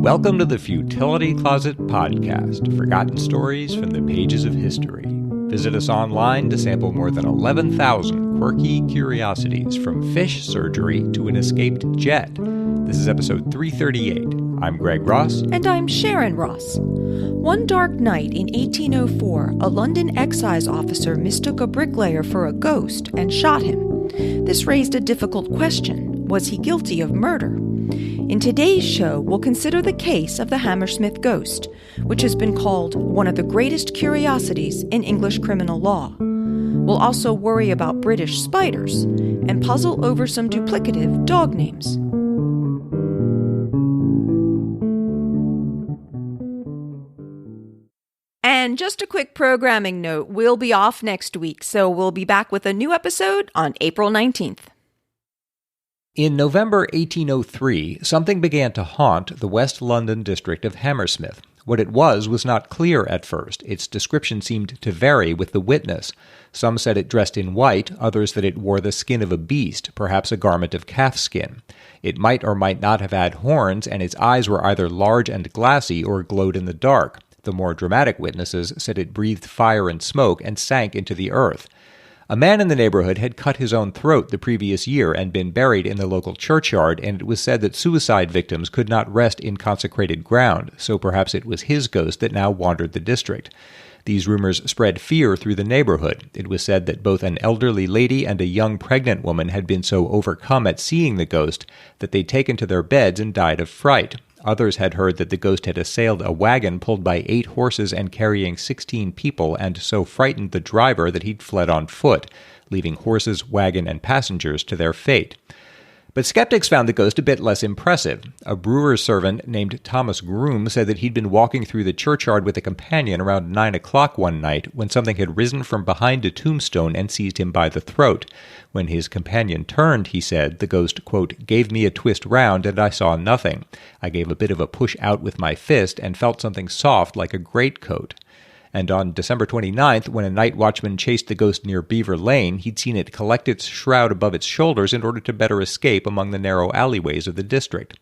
Welcome to the Futility Closet podcast, forgotten stories from the pages of history. Visit us online to sample more than 11,000 quirky curiosities, from fish surgery to an escaped jet. This is episode 338. I'm Greg Ross. And I'm Sharon Ross. One dark night in 1804, a London excise officer mistook a bricklayer for a ghost and shot him. This raised a difficult question. Was he guilty of murder? In today's show, we'll consider the case of the Hammersmith ghost, which has been called one of the greatest curiosities in English criminal law. We'll also worry about British spiders and puzzle over some duplicative dog names. And just a quick programming note, we'll be off next week, so we'll be back with a new episode on April 19th. In November 1803, something began to haunt the West London district of Hammersmith. What it was not clear at first. Its description seemed to vary with the witness. Some said it dressed in white, others that it wore the skin of a beast, perhaps a garment of calf skin. It might or might not have had horns, and its eyes were either large and glassy or glowed in the dark. The more dramatic witnesses said it breathed fire and smoke and sank into the earth. A man in the neighborhood had cut his own throat the previous year and been buried in the local churchyard, and it was said that suicide victims could not rest in consecrated ground, so perhaps it was his ghost that now wandered the district. These rumors spread fear through the neighborhood. It was said that both an elderly lady and a young pregnant woman had been so overcome at seeing the ghost that they'd taken to their beds and died of fright. Others had heard that the ghost had assailed a wagon pulled by 8 horses and carrying 16 people, and so frightened the driver that he'd fled on foot, leaving horses, wagon, and passengers to their fate. But skeptics found the ghost a bit less impressive. A brewer's servant named Thomas Groom said that he'd been walking through the churchyard with a companion around 9 o'clock one night when something had risen from behind a tombstone and seized him by the throat. When his companion turned, he said, the ghost, quote, gave me a twist round and I saw nothing. I gave a bit of a push out with my fist and felt something soft like a greatcoat. And on December 29th, when a night watchman chased the ghost near Beaver Lane, he'd seen it collect its shroud above its shoulders in order to better escape among the narrow alleyways of the district.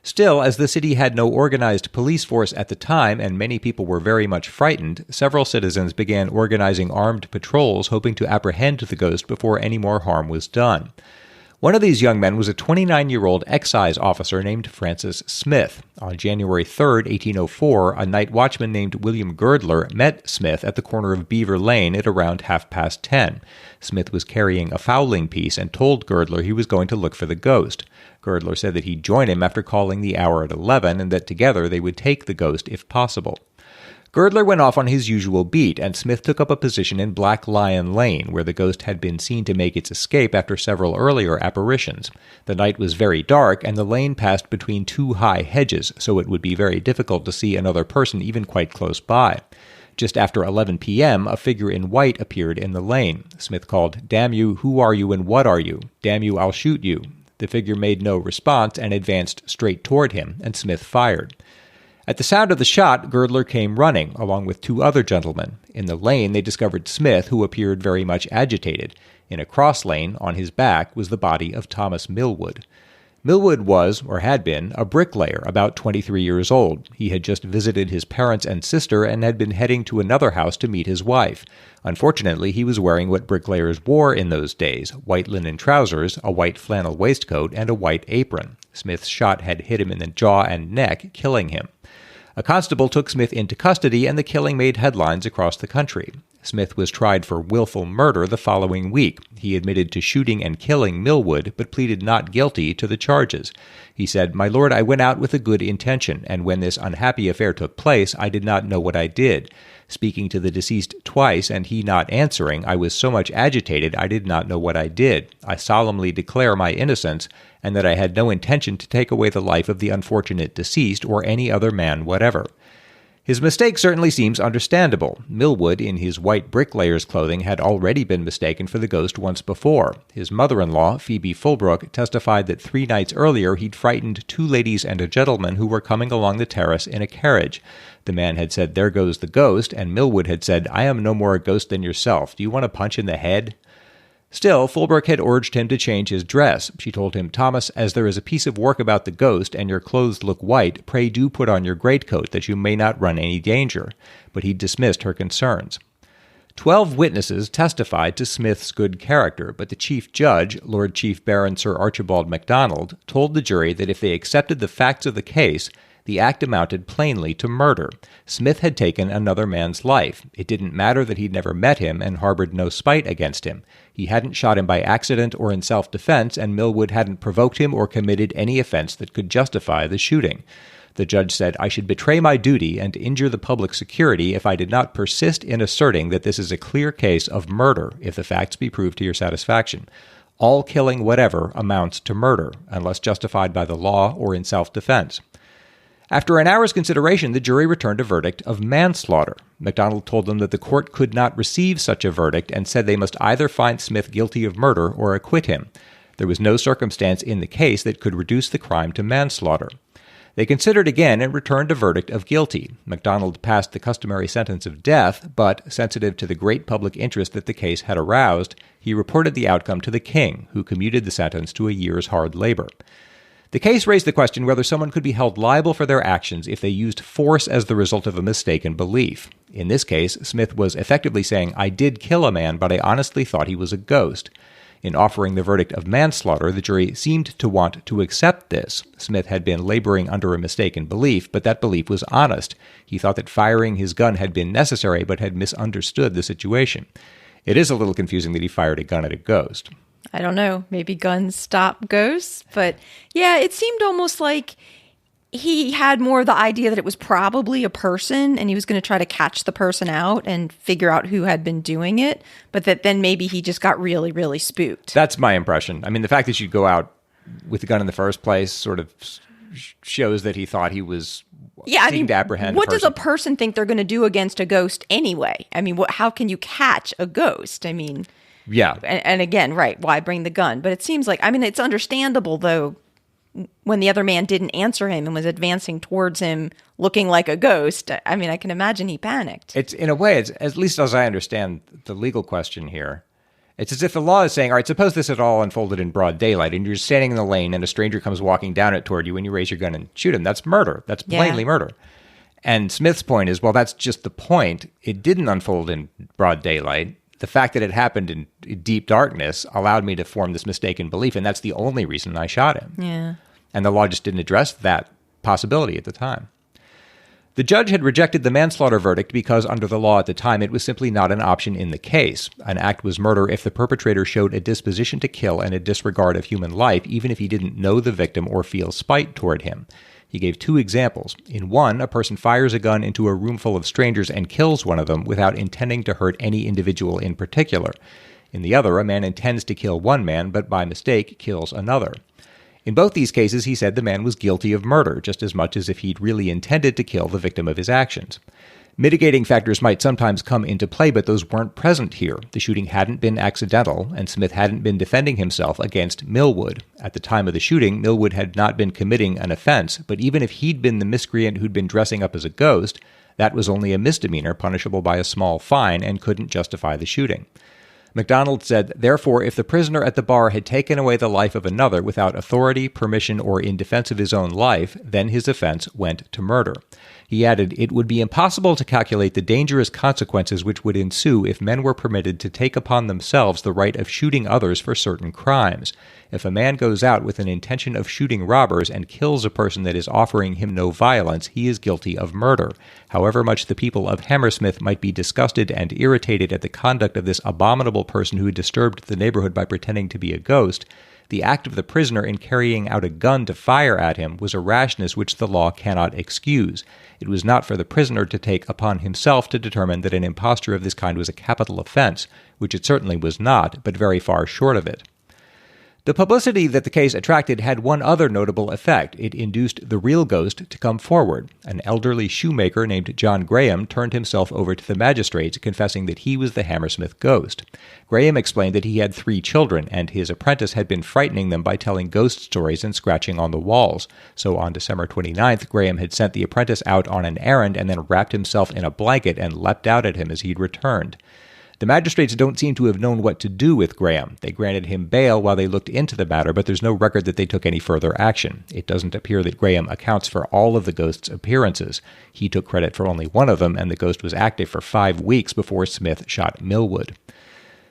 Still, as the city had no organized police force at the time and many people were very much frightened, several citizens began organizing armed patrols hoping to apprehend the ghost before any more harm was done. One of these young men was a 29-year-old excise officer named Francis Smith. On January 3, 1804, a night watchman named William Girdler met Smith at the corner of Beaver Lane at around 10:30. Smith was carrying a fowling piece and told Girdler he was going to look for the ghost. Girdler said that he'd join him after calling the hour at 11 and that together they would take the ghost if possible. Girdler went off on his usual beat, and Smith took up a position in Black Lion Lane, where the ghost had been seen to make its escape after several earlier apparitions. The night was very dark, and the lane passed between 2 high hedges, so it would be very difficult to see another person even quite close by. Just after 11 p.m., a figure in white appeared in the lane. Smith called, "Damn you, who are you and what are you? Damn you, I'll shoot you." The figure made no response and advanced straight toward him, and Smith fired. At the sound of the shot, Girdler came running, along with 2 other gentlemen. In the lane, they discovered Smith, who appeared very much agitated. In a cross lane, on his back, was the body of Thomas Millwood. Millwood was, or had been, a bricklayer, about 23 years old. He had just visited his parents and sister and had been heading to another house to meet his wife. Unfortunately, he was wearing what bricklayers wore in those days, white linen trousers, a white flannel waistcoat, and a white apron. Smith's shot had hit him in the jaw and neck, killing him. A constable took Smith into custody, and the killing made headlines across the country. Smith was tried for willful murder the following week. He admitted to shooting and killing Millwood, but pleaded not guilty to the charges. He said, "My lord, I went out with a good intention, and when this unhappy affair took place, I did not know what I did. Speaking to the deceased twice, and he not answering, I was so much agitated I did not know what I did. I solemnly declare my innocence, and that I had no intention to take away the life of the unfortunate deceased or any other man whatever." His mistake certainly seems understandable. Millwood, in his white bricklayer's clothing, had already been mistaken for the ghost once before. His mother-in-law, Phoebe Fulbrook, testified that 3 nights earlier he'd frightened 2 ladies and a gentleman who were coming along the terrace in a carriage. The man had said, "There goes the ghost," and Millwood had said, "I am no more a ghost than yourself. Do you want a punch in the head?" Still, Fulbrook had urged him to change his dress. She told him, "Thomas, as there is a piece of work about the ghost, and your clothes look white, pray do put on your greatcoat, that you may not run any danger." But he dismissed her concerns. 12 witnesses testified to Smith's good character, but the chief judge, Lord Chief Baron Sir Archibald MacDonald, told the jury that if they accepted the facts of the case, the act amounted plainly to murder. Smith had taken another man's life. It didn't matter that he'd never met him and harbored no spite against him. He hadn't shot him by accident or in self-defense, and Millwood hadn't provoked him or committed any offense that could justify the shooting. The judge said, "I should betray my duty and injure the public security if I did not persist in asserting that this is a clear case of murder, if the facts be proved to your satisfaction. All killing whatever amounts to murder, unless justified by the law or in self-defense." After an hour's consideration, the jury returned a verdict of manslaughter. MacDonald told them that the court could not receive such a verdict and said they must either find Smith guilty of murder or acquit him. There was no circumstance in the case that could reduce the crime to manslaughter. They considered again and returned a verdict of guilty. MacDonald passed the customary sentence of death, but, sensitive to the great public interest that the case had aroused, he reported the outcome to the king, who commuted the sentence to a year's hard labor. The case raised the question whether someone could be held liable for their actions if they used force as the result of a mistaken belief. In this case, Smith was effectively saying, "I did kill a man, but I honestly thought he was a ghost." In offering the verdict of manslaughter, the jury seemed to want to accept this. Smith had been laboring under a mistaken belief, but that belief was honest. He thought that firing his gun had been necessary, but had misunderstood the situation. It is a little confusing that he fired a gun at a ghost. I don't know. Maybe guns stop ghosts. But yeah, it seemed almost like he had more the idea that it was probably a person and he was going to try to catch the person out and figure out who had been doing it. But that then maybe he just got really, really spooked. That's my impression. I mean, the fact that you'd go out with the gun in the first place sort of shows that he thought he was seeking to apprehend what does a person think they're going to do against a ghost anyway? I mean, how can you catch a ghost? I mean... Yeah. And again, right, why bring the gun? But it seems like, I mean, it's understandable, though, when the other man didn't answer him and was advancing towards him looking like a ghost. I mean, I can imagine he panicked. It's, in a way, it's, at least as I understand the legal question here, it's as if the law is saying, all right, suppose this had all unfolded in broad daylight and you're just standing in the lane and a stranger comes walking down it toward you and you raise your gun and shoot him. That's murder. That's plainly murder. And Smith's point is, well, that's just the point. It didn't unfold in broad daylight. The fact that it happened in deep darkness allowed me to form this mistaken belief, and that's the only reason I shot him. Yeah. And the law just didn't address that possibility at the time. The judge had rejected the manslaughter verdict because under the law at the time it was simply not an option in the case. An act was murder if the perpetrator showed a disposition to kill and a disregard of human life, even if he didn't know the victim or feel spite toward him. He gave 2 examples. In one, a person fires a gun into a room full of strangers and kills one of them without intending to hurt any individual in particular. In the other, a man intends to kill one man, but by mistake kills another. In both these cases, he said the man was guilty of murder, just as much as if he'd really intended to kill the victim of his actions. Mitigating factors might sometimes come into play, but those weren't present here. The shooting hadn't been accidental, and Smith hadn't been defending himself against Millwood. At the time of the shooting, Millwood had not been committing an offense, but even if he'd been the miscreant who'd been dressing up as a ghost, that was only a misdemeanor punishable by a small fine and couldn't justify the shooting. MacDonald said, therefore, if the prisoner at the bar had taken away the life of another without authority, permission, or in defense of his own life, then his offense went to murder. He added, it would be impossible to calculate the dangerous consequences which would ensue if men were permitted to take upon themselves the right of shooting others for certain crimes. If a man goes out with an intention of shooting robbers and kills a person that is offering him no violence, he is guilty of murder. However much the people of Hammersmith might be disgusted and irritated at the conduct of this abominable person who disturbed the neighborhood by pretending to be a ghost, the act of the prisoner in carrying out a gun to fire at him was a rashness which the law cannot excuse. It was not for the prisoner to take upon himself to determine that an imposture of this kind was a capital offense, which it certainly was not, but very far short of it. The publicity that the case attracted had one other notable effect. It induced the real ghost to come forward. An elderly shoemaker named John Graham turned himself over to the magistrates, confessing that he was the Hammersmith ghost. Graham explained that he had 3 children, and his apprentice had been frightening them by telling ghost stories and scratching on the walls. So on December 29th, Graham had sent the apprentice out on an errand and then wrapped himself in a blanket and leapt out at him as he'd returned. The magistrates don't seem to have known what to do with Graham. They granted him bail while they looked into the matter, but there's no record that they took any further action. It doesn't appear that Graham accounts for all of the ghost's appearances. He took credit for only one of them, and the ghost was active for 5 weeks before Smith shot Millwood.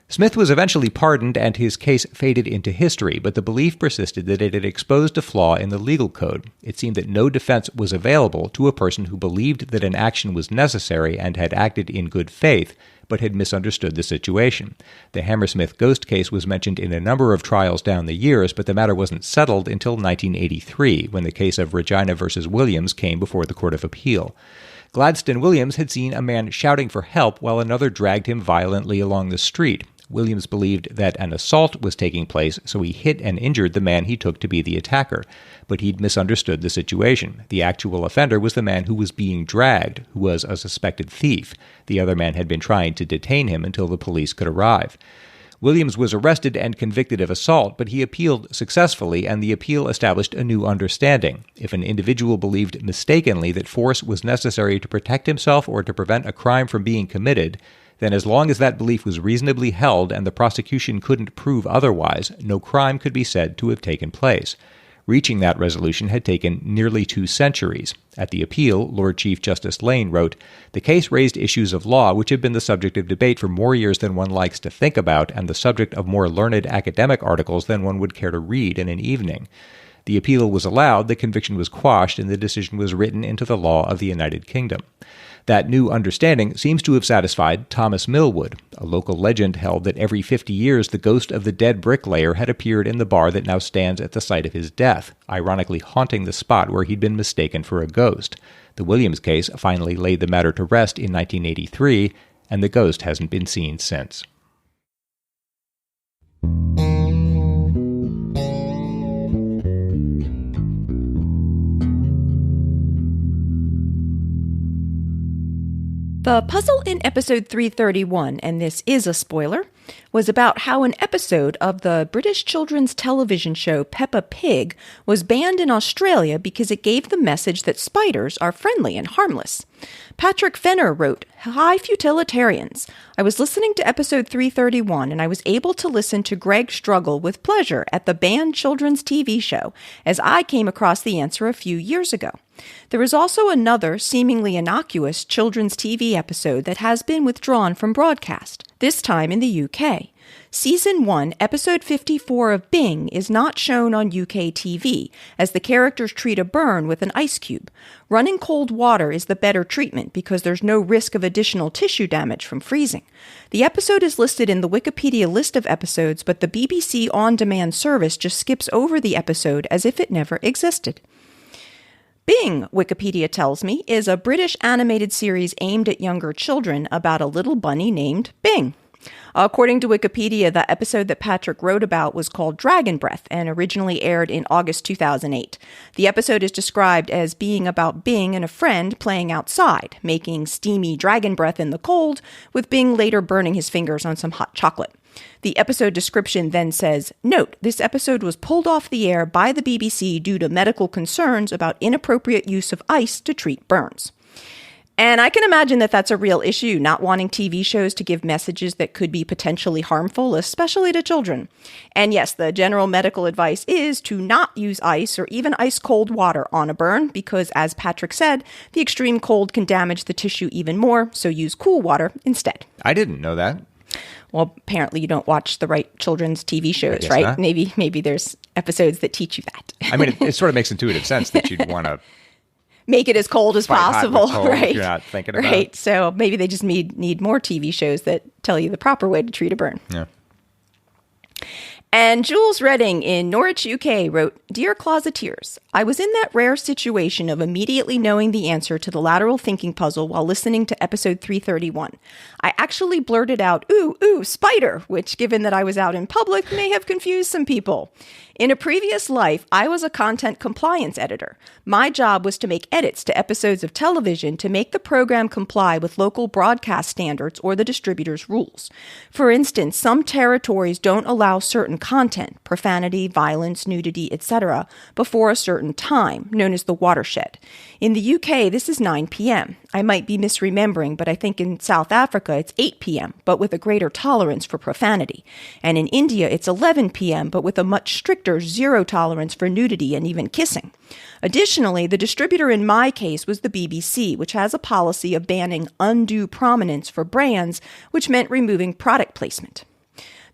Smith was eventually pardoned and his case faded into history, but the belief persisted that it had exposed a flaw in the legal code. It seemed that no defense was available to a person who believed that an action was necessary and had acted in good faith, but had misunderstood the situation. The Hammersmith ghost case was mentioned in a number of trials down the years, but the matter wasn't settled until 1983, when the case of Regina versus Williams came before the Court of Appeal. Gladstone Williams had seen a man shouting for help while another dragged him violently along the street. Williams believed that an assault was taking place, so he hit and injured the man he took to be the attacker. But he'd misunderstood the situation. The actual offender was the man who was being dragged, who was a suspected thief. The other man had been trying to detain him until the police could arrive. Williams was arrested and convicted of assault, but he appealed successfully, and the appeal established a new understanding. If an individual believed mistakenly that force was necessary to protect himself or to prevent a crime from being committed, then as long as that belief was reasonably held and the prosecution couldn't prove otherwise, no crime could be said to have taken place. Reaching that resolution had taken nearly 2 centuries. At the appeal, Lord Chief Justice Lane wrote, "The case raised issues of law which have been the subject of debate for more years than one likes to think about, and the subject of more learned academic articles than one would care to read in an evening." The appeal was allowed, the conviction was quashed, and the decision was written into the law of the United Kingdom. That new understanding seems to have satisfied Thomas Millwood. A local legend held that every 50 years the ghost of the dead bricklayer had appeared in the bar that now stands at the site of his death, ironically haunting the spot where he'd been mistaken for a ghost. The Williams case finally laid the matter to rest in 1983, and the ghost hasn't been seen since. The puzzle in episode 331, and this is a spoiler, was about how an episode of the British children's television show Peppa Pig was banned in Australia because it gave the message that spiders are friendly and harmless. Patrick Fenner wrote, "Hi, Futilitarians. I was listening to episode 331 and I was able to listen to Greg struggle with pleasure at the banned children's TV show as I came across the answer a few years ago. There is also another seemingly innocuous children's TV episode that has been withdrawn from broadcast, this time in the UK. Season 1, episode 54 of Bing is not shown on UK TV, as the characters treat a burn with an ice cube. Running cold water is the better treatment because there's no risk of additional tissue damage from freezing. The episode is listed in the Wikipedia list of episodes, but the BBC On Demand service just skips over the episode as if it never existed. Bing, Wikipedia tells me, is a British animated series aimed at younger children about a little bunny named Bing. According to Wikipedia, the episode that Patrick wrote about was called Dragon Breath and originally aired in August 2008. The episode is described as being about Bing and a friend playing outside, making steamy dragon breath in the cold, with Bing later burning his fingers on some hot chocolate. The episode description then says, "Note, this episode was pulled off the air by the BBC due to medical concerns about inappropriate use of ice to treat burns." And I can imagine that that's a real issue, not wanting TV shows to give messages that could be potentially harmful, especially to children. And yes, the general medical advice is to not use ice or even ice-cold water on a burn because, as Patrick said, the extreme cold can damage the tissue even more, so use cool water instead. I didn't know that. Well, apparently you don't watch the right children's TV shows, right? Not. Maybe there's episodes that teach you that. I mean, it sort of makes intuitive sense that you'd want to make it as cold as possible, right? You're not thinking about right. So maybe they just need more TV shows that tell you the proper way to treat a burn. Yeah. And Jules Redding in Norwich, UK wrote, "Dear Closeteers, I was in that rare situation of immediately knowing the answer to the lateral thinking puzzle while listening to episode 331. I actually blurted out, 'Ooh, spider,' which, given that I was out in public, may have confused some people. In a previous life, I was a content compliance editor. My job was to make edits to episodes of television to make the program comply with local broadcast standards or the distributor's rules. For instance, some territories don't allow certain content, profanity, violence, nudity, etc., before a certain time, known as the watershed. In the UK, this is 9 p.m. I might be misremembering, but I think in South Africa it's 8 p.m., but with a greater tolerance for profanity. And in India it's 11 p.m., but with a much stricter zero tolerance for nudity and even kissing. Additionally, the distributor in my case was the BBC, which has a policy of banning undue prominence for brands, which meant removing product placement.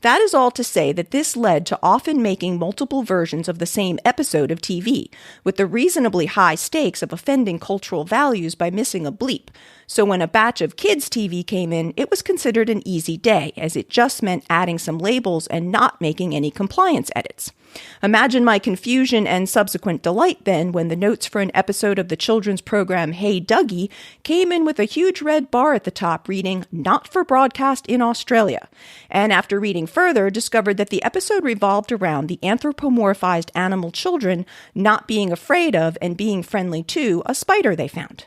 That is all to say that this led to often making multiple versions of the same episode of TV, with the reasonably high stakes of offending cultural values by missing a bleep. So when a batch of kids' TV came in, it was considered an easy day, as it just meant adding some labels and not making any compliance edits. Imagine my confusion and subsequent delight then when the notes for an episode of the children's program Hey Dougie came in with a huge red bar at the top reading, "Not for broadcast in Australia," and after reading further, discovered that the episode revolved around the anthropomorphized animal children not being afraid of and being friendly to a spider they found.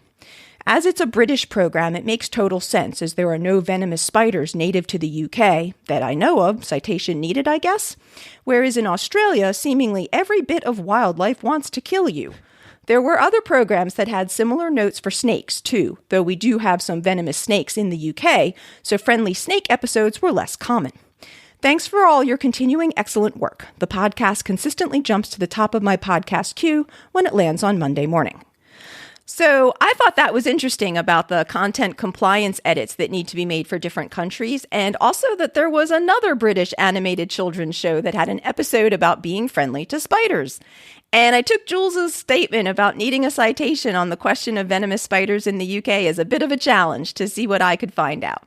As it's a British program, it makes total sense, as there are no venomous spiders native to the UK, that I know of, citation needed, I guess, whereas in Australia, seemingly every bit of wildlife wants to kill you. There were other programs that had similar notes for snakes, too, though we do have some venomous snakes in the UK, so friendly snake episodes were less common. Thanks for all your continuing excellent work. The podcast consistently jumps to the top of my podcast queue when it lands on Monday morning. So I thought that was interesting about the content compliance edits that need to be made for different countries, and also that there was another British animated children's show that had an episode about being friendly to spiders. And I took Jules's statement about needing a citation on the question of venomous spiders in the UK as a bit of a challenge to see what I could find out.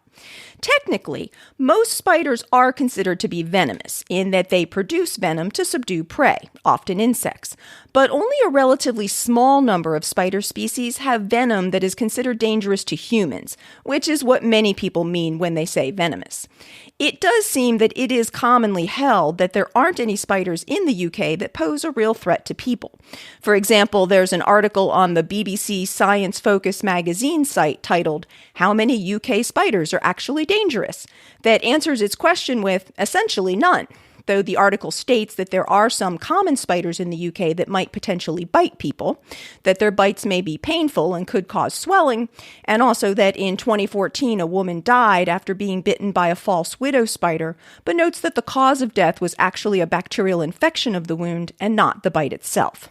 Technically, most spiders are considered to be venomous in that they produce venom to subdue prey, often insects. But only a relatively small number of spider species have venom that is considered dangerous to humans, which is what many people mean when they say venomous. It does seem that it is commonly held that there aren't any spiders in the UK that pose a real threat to people. For example, there's an article on the BBC Science Focus magazine site titled, "How many UK spiders are actually dangerous?" that answers its question with essentially none, though the article states that there are some common spiders in the UK that might potentially bite people, that their bites may be painful and could cause swelling, and also that in 2014 a woman died after being bitten by a false widow spider, but notes that the cause of death was actually a bacterial infection of the wound and not the bite itself.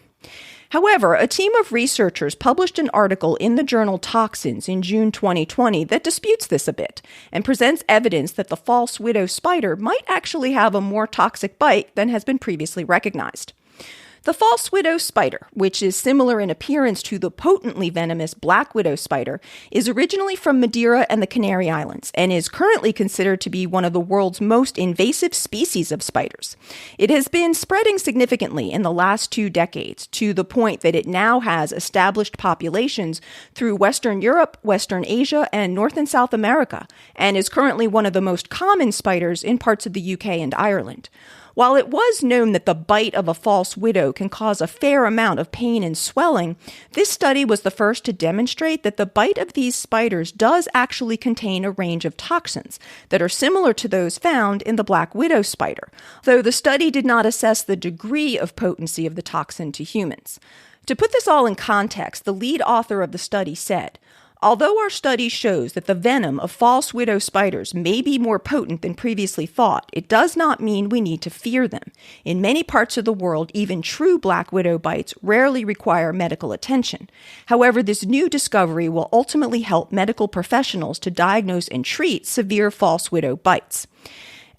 However, a team of researchers published an article in the journal Toxins in June 2020 that disputes this a bit and presents evidence that the false widow spider might actually have a more toxic bite than has been previously recognized. The false widow spider, which is similar in appearance to the potently venomous black widow spider, is originally from Madeira and the Canary Islands and is currently considered to be one of the world's most invasive species of spiders. It has been spreading significantly in the last 2 decades to the point that it now has established populations through Western Europe, Western Asia, and North and South America, and is currently one of the most common spiders in parts of the UK and Ireland. While it was known that the bite of a false widow can cause a fair amount of pain and swelling, this study was the first to demonstrate that the bite of these spiders does actually contain a range of toxins that are similar to those found in the black widow spider, though the study did not assess the degree of potency of the toxin to humans. To put this all in context, the lead author of the study said, "Although our study shows that the venom of false widow spiders may be more potent than previously thought, it does not mean we need to fear them. In many parts of the world, even true black widow bites rarely require medical attention. However, this new discovery will ultimately help medical professionals to diagnose and treat severe false widow bites."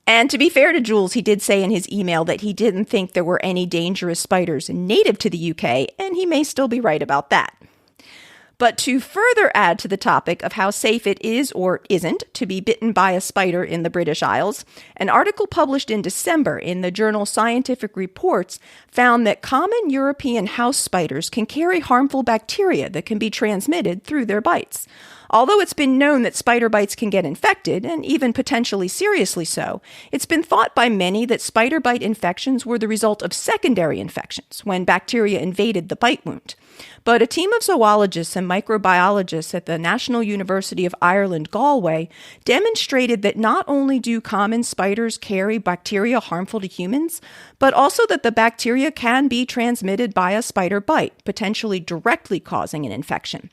And to be fair to Jules, he did say in his email that he didn't think there were any dangerous spiders native to the UK, and he may still be right about that. But to further add to the topic of how safe it is or isn't to be bitten by a spider in the British Isles, an article published in December in the journal Scientific Reports found that common European house spiders can carry harmful bacteria that can be transmitted through their bites. Although it's been known that spider bites can get infected, and even potentially seriously so, it's been thought by many that spider bite infections were the result of secondary infections when bacteria invaded the bite wound. But a team of zoologists and microbiologists at the National University of Ireland, Galway, demonstrated that not only do common spiders carry bacteria harmful to humans, but also that the bacteria can be transmitted by a spider bite, potentially directly causing an infection.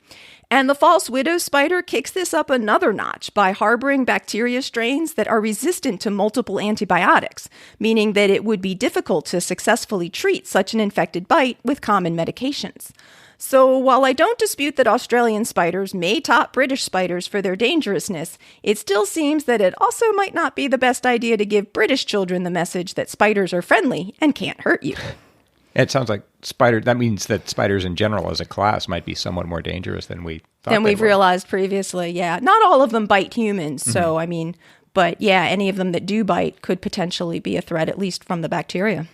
And the false widow spider kicks this up another notch by harboring bacteria strains that are resistant to multiple antibiotics, meaning that it would be difficult to successfully treat such an infected bite with common medications. So while I don't dispute that Australian spiders may top British spiders for their dangerousness, it still seems that it also might not be the best idea to give British children the message that spiders are friendly and can't hurt you. It sounds like that means that spiders in general as a class might be somewhat more dangerous than we thought than we've were. Realized previously, yeah. Not all of them bite humans, so I mean, but yeah, any of them that do bite could potentially be a threat, at least from the bacteria.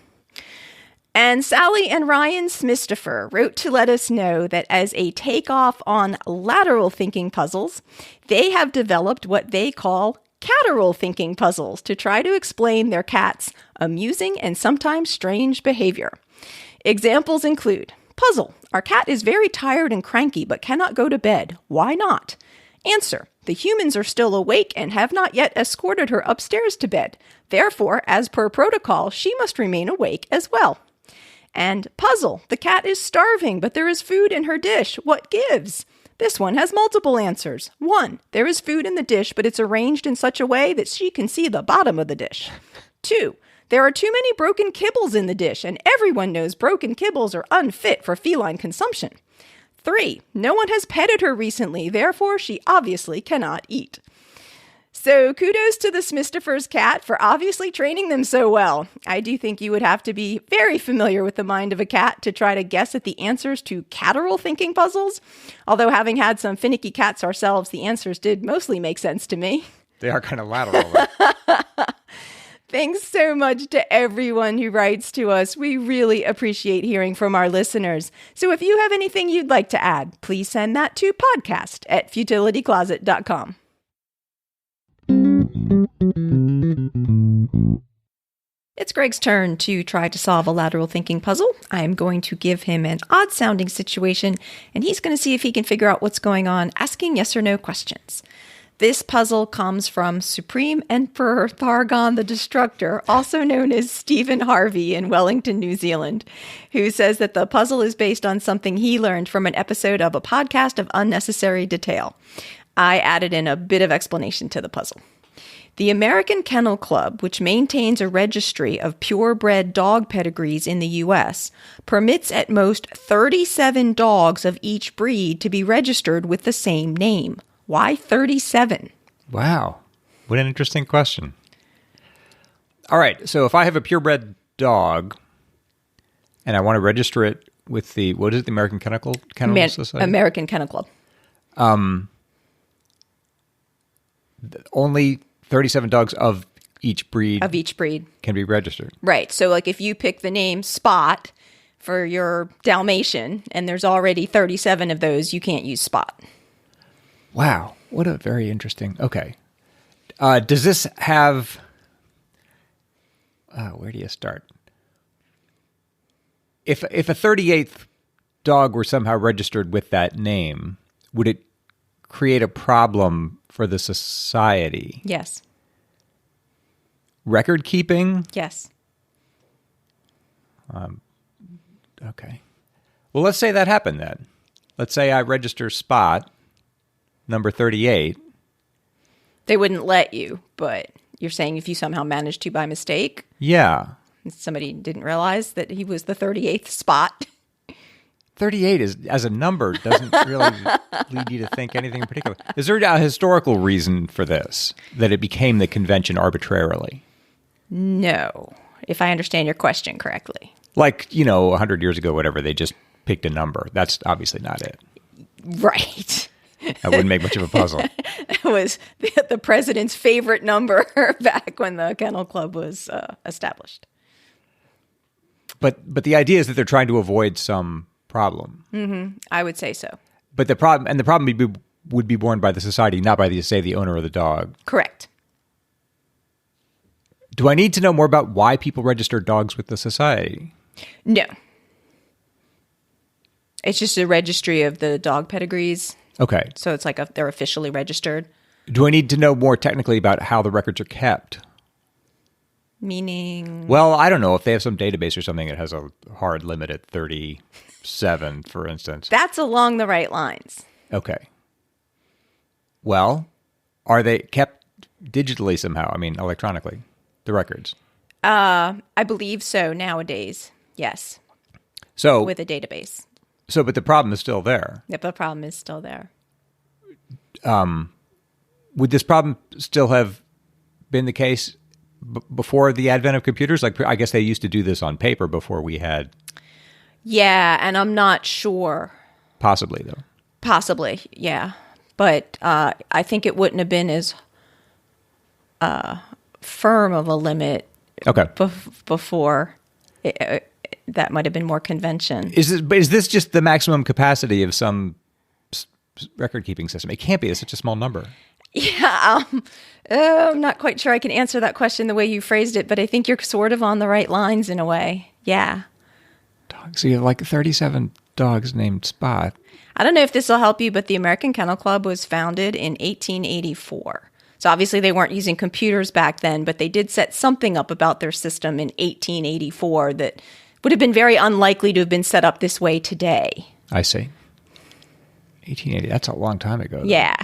And Sally and Ryan Smistifer wrote to let us know that as a takeoff on lateral thinking puzzles, they have developed what they call cateral thinking puzzles to try to explain their cat's amusing and sometimes strange behavior. Examples include: puzzle, our cat is very tired and cranky but cannot go to bed. Why not? Answer, the humans are still awake and have not yet escorted her upstairs to bed. Therefore, as per protocol, she must remain awake as well. And puzzle, the cat is starving but there is food in her dish. What gives? This one has multiple answers. 1, there is food in the dish but it's arranged in such a way that she can see the bottom of the dish. 2, there are too many broken kibbles in the dish, and everyone knows broken kibbles are unfit for feline consumption. 3, no one has petted her recently, therefore she obviously cannot eat. So kudos to the Smistifer's cat for obviously training them so well. I do think you would have to be very familiar with the mind of a cat to try to guess at the answers to cateral thinking puzzles. Although having had some finicky cats ourselves, the answers did mostly make sense to me. They are kind of lateral. Thanks so much to everyone who writes to us. We really appreciate hearing from our listeners. So if you have anything you'd like to add, please send that to podcast@futilitycloset.com. It's Greg's turn to try to solve a lateral thinking puzzle. I'm going to give him an odd-sounding situation, and he's going to see if he can figure out what's going on, asking yes or no questions. This puzzle comes from Supreme Emperor Thargon the Destructor, also known as Stephen Harvey in Wellington, New Zealand, who says that the puzzle is based on something he learned from an episode of a podcast of unnecessary detail. I added in a bit of explanation to the puzzle. The American Kennel Club, which maintains a registry of purebred dog pedigrees in the U.S., permits at most 37 dogs of each breed to be registered with the same name. Why 37? Wow. What an interesting question. All right. So if I have a purebred dog and I want to register it with the, what is it, the American Kennel Society? American Kennel Club. Only 37 dogs of each breed. Of each breed. Can be registered. Right. So like if you pick the name Spot for your Dalmatian and there's already 37 of those, you can't use Spot. Wow, what a very interesting. Okay, does this have? Where do you start? If a 38th dog were somehow registered with that name, would it create a problem for the society? Yes. Record keeping? Yes. Okay. Well, let's say that happened then. Let's say I register Spot. Number 38. They wouldn't let you, but you're saying if you somehow managed to by mistake? Yeah. Somebody didn't realize that he was the 38th Spot. 38 is, as a number, doesn't really lead you to think anything in particular. Is there a historical reason for this, that it became the convention arbitrarily? No, if I understand your question correctly. Like, 100 years ago, whatever, they just picked a number. That's obviously not it. Right. That wouldn't make much of a puzzle. It was the president's favorite number back when the Kennel Club was established. But the idea is that they're trying to avoid some problem. Mm-hmm. I would say so. But the problem would be borne by the society, not by the owner of the dog. Correct. Do I need to know more about why people register dogs with the society? No. It's just a registry of the dog pedigrees. Okay. So it's like they're officially registered. Do I need to know more technically about how the records are kept? Meaning? Well, I don't know. If they have some database or something that has a hard limit at 37, for instance. That's along the right lines. Okay. Well, are they kept digitally somehow? I mean, electronically, the records? I believe so nowadays. Yes. So with a database. So, but the problem is still there. Yep, the problem is still there. Would this problem still have been the case before the advent of computers? Like, I guess they used to do this on paper before we had. Yeah, and I'm not sure. Possibly, though. Possibly, yeah. But I think it wouldn't have been as firm of a limit before. That might have been more convention. Is this just the maximum capacity of some record-keeping system? It can't be. It's such a small number. Yeah, I'm not quite sure I can answer that question the way you phrased it, but I think you're sort of on the right lines in a way. Yeah. Dogs. So you have like 37 dogs named Spot. I don't know if this will help you, but the American Kennel Club was founded in 1884. So obviously they weren't using computers back then, but they did set something up about their system in 1884 that would have been very unlikely to have been set up this way today. I see. 1880. That's a long time ago, though. Yeah.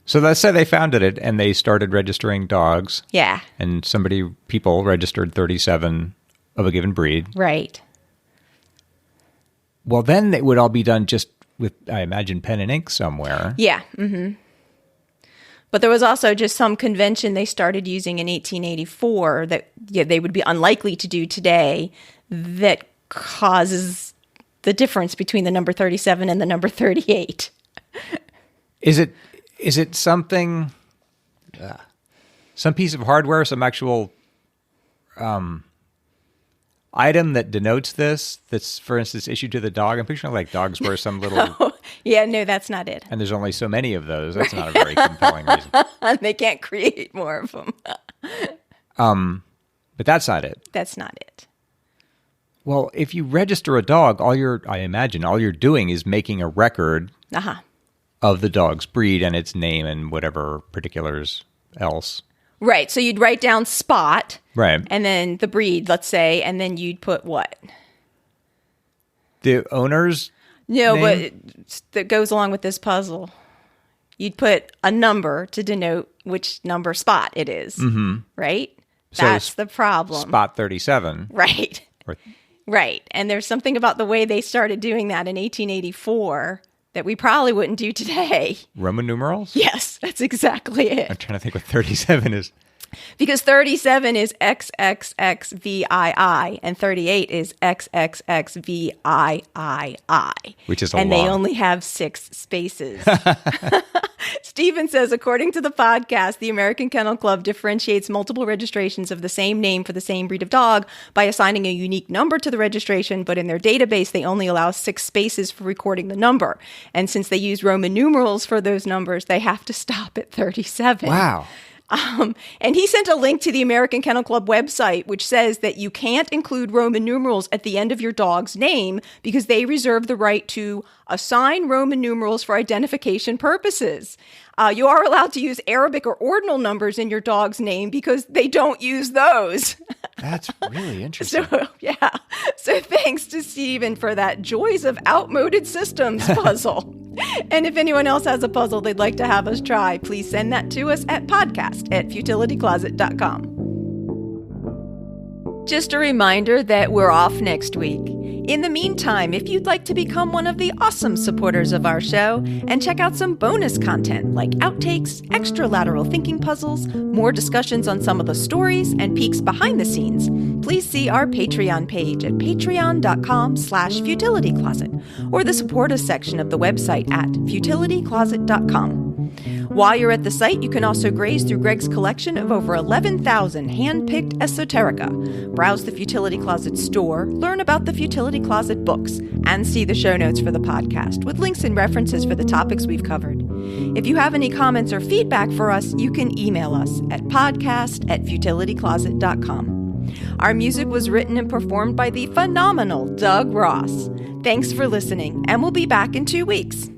So let's say they founded it and they started registering dogs. Yeah. And people registered 37 of a given breed. Right. Well, then it would all be done just with, I imagine, pen and ink somewhere. Yeah. Mm-hmm. But there was also just some convention they started using in 1884 that they would be unlikely to do today that causes the difference between the number 37 and the number 38. Is it something, some piece of hardware, some actual item that denotes this, that's, for instance, issued to the dog? I'm pretty sure like dogs wear some little... Oh, yeah, no, that's not it. And there's only so many of those. That's not a very compelling reason. They can't create more of them. But that's not it. That's not it. Well, if you register a dog, I imagine all you're doing is making a record of the dog's breed and its name and whatever particulars else. Right. So you'd write down Spot. Right. And then the breed, let's say, and then you'd put what? The owner's No, name? but that goes along with this puzzle. You'd put a number to denote which number Spot it is. Mm-hmm. Right? So that's the problem. Spot 37. Right. Right. And there's something about the way they started doing that in 1884 that we probably wouldn't do today. Roman numerals? Yes, that's exactly it. I'm trying to think what 37 is. Because 37 is XXXVII and 38 is XXXVIII. Which is a lot. And they only have 6 spaces. Stephen says, according to the podcast, the American Kennel Club differentiates multiple registrations of the same name for the same breed of dog by assigning a unique number to the registration, but in their database, they only allow 6 spaces for recording the number. And since they use Roman numerals for those numbers, they have to stop at 37. Wow. And he sent a link to the American Kennel Club website, which says that you can't include Roman numerals at the end of your dog's name because they reserve the right to assign Roman numerals for identification purposes. You are allowed to use Arabic or ordinal numbers in your dog's name because they don't use those. That's really interesting. So thanks to Stephen for that Joys of Outmoded Systems puzzle. And if anyone else has a puzzle they'd like to have us try, please send that to us at podcast@futilitycloset.com. Just a reminder that we're off next week. In the meantime, if you'd like to become one of the awesome supporters of our show and check out some bonus content like outtakes, extra lateral thinking puzzles, more discussions on some of the stories, and peeks behind the scenes, please see our Patreon page at patreon.com/futilitycloset or the support us section of the website at futilitycloset.com. While you're at the site, you can also graze through Greg's collection of over 11,000 hand-picked esoterica, browse the Futility Closet store, learn about the Futility Closet books, and see the show notes for the podcast with links and references for the topics we've covered. If you have any comments or feedback for us, you can email us at podcast@futilitycloset.com. Our music was written and performed by the phenomenal Doug Ross. Thanks for listening, and we'll be back in 2 weeks.